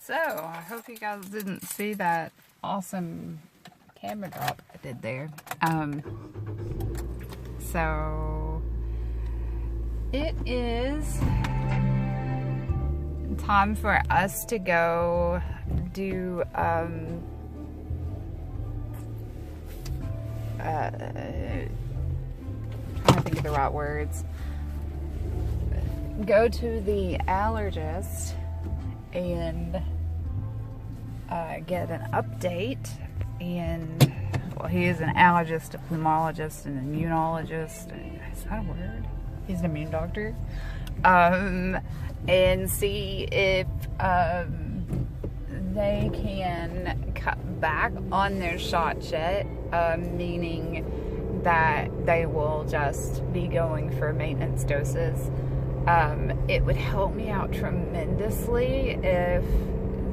So, I hope you guys didn't see that awesome camera drop I did there. So, it is time for us to go do, trying to think of the right words. Go to the allergist and get an update. And well, he is an allergist, a pulmonologist, an immunologist. Is that a word? He's an immune doctor. And see if they can cut back on their shot yet, meaning that they will just be going for maintenance doses. It would help me out tremendously if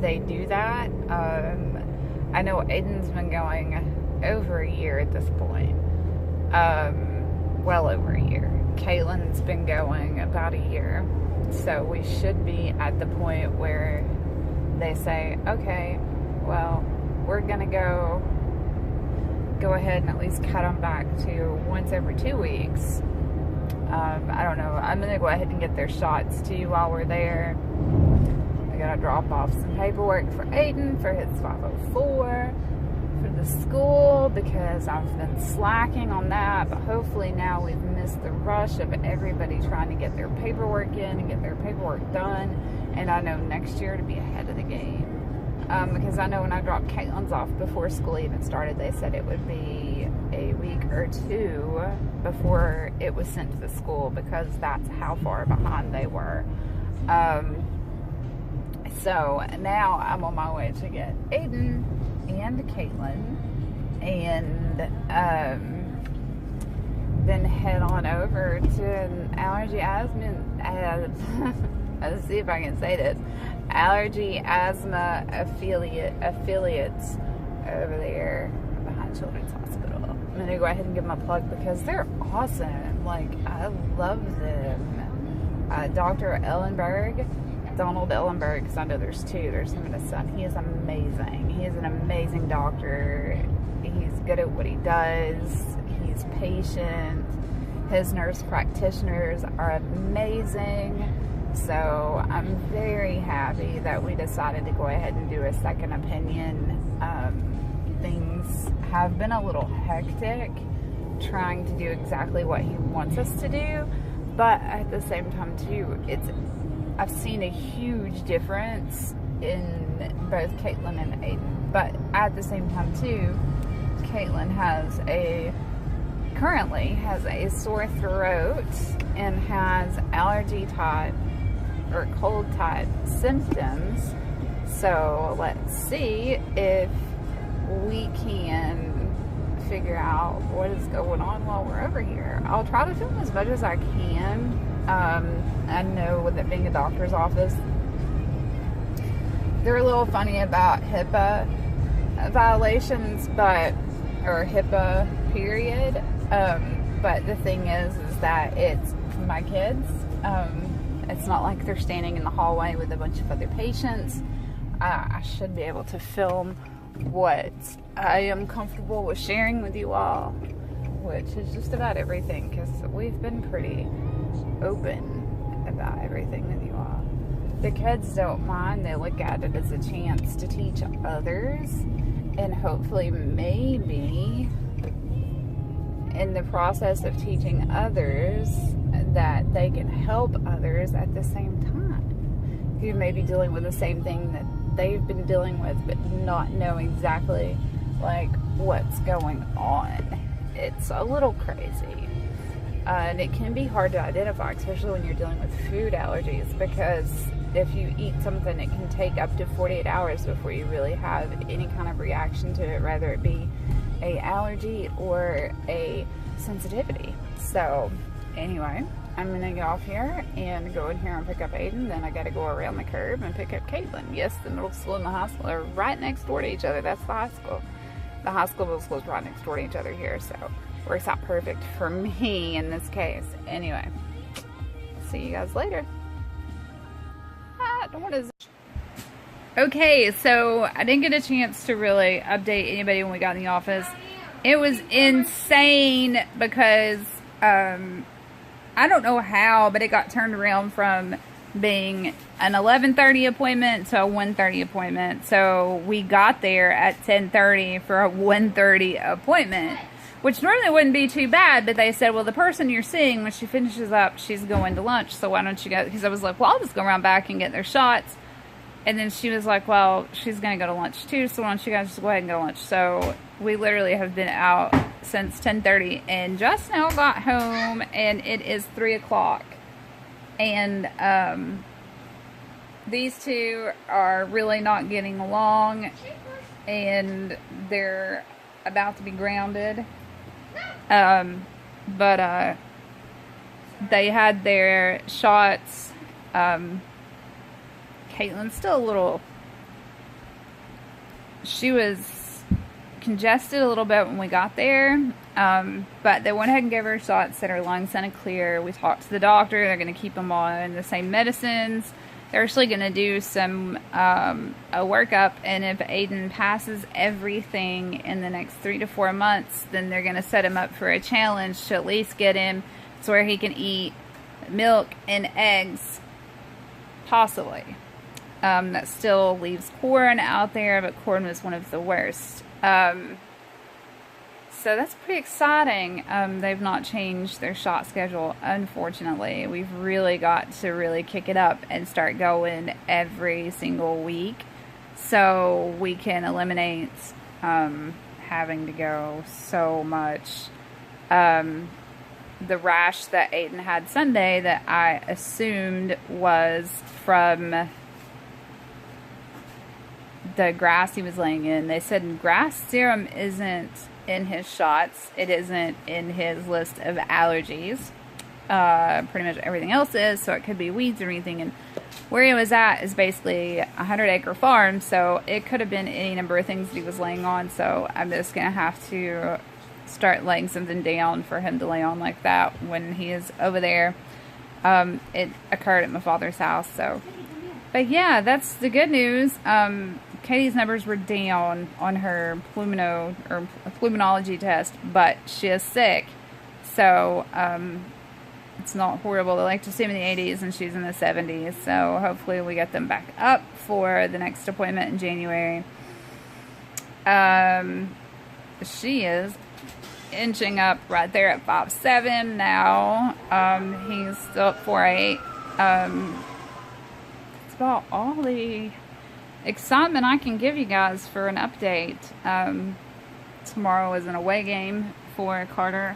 they do that. I know Aiden's been going over a year at this point. Well over a year. Caitlin's been going about a year. So we should be at the point where they say, okay, well, we're gonna go ahead and at least cut them back to once every 2 weeks. I don't know. I'm gonna go ahead and get their shots too while we're there. I gotta drop off some paperwork for Aiden for his 504 for the school because I've been slacking on that, but hopefully now we've missed the rush of everybody trying to get their paperwork in and get their paperwork done, and I know next year to be ahead of the game. Because I know when I dropped Caitlin's off before school even started, they said it would be a week or two before it was sent to the school because that's how far behind they were. So now I'm on my way to get Aiden and Caitlin and then head on over to an allergy asthma let's see if I can say this. Allergy asthma affiliates over there behind Children's Hospital. I'm gonna go ahead and give them a plug because they're awesome. Like, I love them. Dr. Ellenberg, Donald Ellenberg, because I know there's two. There's him and his son. He is amazing. He is an amazing doctor. He's good at what he does. He's patient. His nurse practitioners are amazing. So I'm very happy that we decided to go ahead and do a second opinion. Things have been a little hectic trying to do exactly what he wants us to do, but at the same time too, I've seen a huge difference in both Caitlin and Aiden. But at the same time too, Caitlin currently has a sore throat and has allergy type or cold type symptoms. So let's see if we can figure out what is going on while we're over here. I'll try to film as much as I can. I know with it being a doctor's office, they're a little funny about HIPAA violations, or HIPAA period. But the thing is that it's my kids. It's not like they're standing in the hallway with a bunch of other patients. I should be able to film what I am comfortable with sharing with you all, which is just about everything, because we've been pretty open about everything with you all. The kids don't mind. They look at it as a chance to teach others, and hopefully maybe in the process of teaching others that they can help others at the same time who may be dealing with the same thing that they've been dealing with but not know exactly like what's going on. It's a little crazy. And it can be hard to identify, especially when you're dealing with food allergies, because if you eat something, it can take up to 48 hours before you really have any kind of reaction to it, whether it be a allergy or a sensitivity. So anyway, I'm gonna get off here and go in here and pick up Aiden. Then I gotta go around the curb and pick up Caitlin. Yes, the middle school and the high school are right next door to each other. That's the high school. The high school, middle school is right next door to each other here, so works out perfect for me in this case. Anyway, see you guys later. What is it? Okay, so I didn't get a chance to really update anybody when we got in the office. It was insane because I don't know how, but it got turned around from being an 11:30 appointment to a 1:30 appointment. So we got there at 10:30 for a 1:30 appointment, which normally wouldn't be too bad, but they said, well, the person you're seeing, when she finishes up, she's going to lunch, so why don't you go? Because I was like, well, I'll just go around back and get their shots. And then she was like, well, she's going to go to lunch too, so why don't you guys just go ahead and go to lunch? So we literally have been out since 10:30 and just now got home, and it is 3 o'clock. And these two are really not getting along, and they're about to be grounded. But they had their shots. Caitlin's still a little, she was congested a little bit when we got there, but they went ahead and gave her shots, said her lungs sounded clear. We talked to the doctor. They're going to keep them on the same medicines. They're actually going to do some a workup, and if Aiden passes everything in the next 3 to 4 months, then they're going to set him up for a challenge to at least get him to where he can eat milk and eggs, possibly. That still leaves corn out there, but corn was one of the worst. So that's pretty exciting. They've not changed their shot schedule, unfortunately. We've really got to really kick it up and start going every single week so we can eliminate having to go so much. The rash that Aiden had Sunday that I assumed was from the grass he was laying in. They said grass serum isn't in his shots. It isn't in his list of allergies. Pretty much everything else is, so it could be weeds or anything. And where he was at is basically a 100-acre farm, so it could have been any number of things that he was laying on. So I'm just gonna have to start laying something down for him to lay on like that when he is over there. It occurred at my father's house, so. But yeah, that's the good news. Katie's numbers were down on her pulmonology test, but she is sick, so it's not horrible. They like to see him in the 80s, and she's in the 70s, so hopefully we get them back up for the next appointment in January. She is inching up right there at 5'7" now. He's still at 4'8". That's about all the excitement I can give you guys for an update. Tomorrow is an away game for Carter.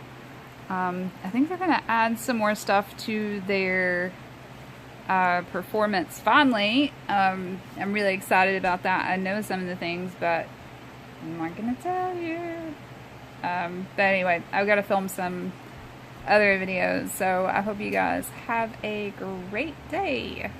I think they're going to add some more stuff to their performance finally. I'm really excited about that. I know some of the things, but I'm not going to tell you. But anyway, I've got to film some other videos, so I hope you guys have a great day.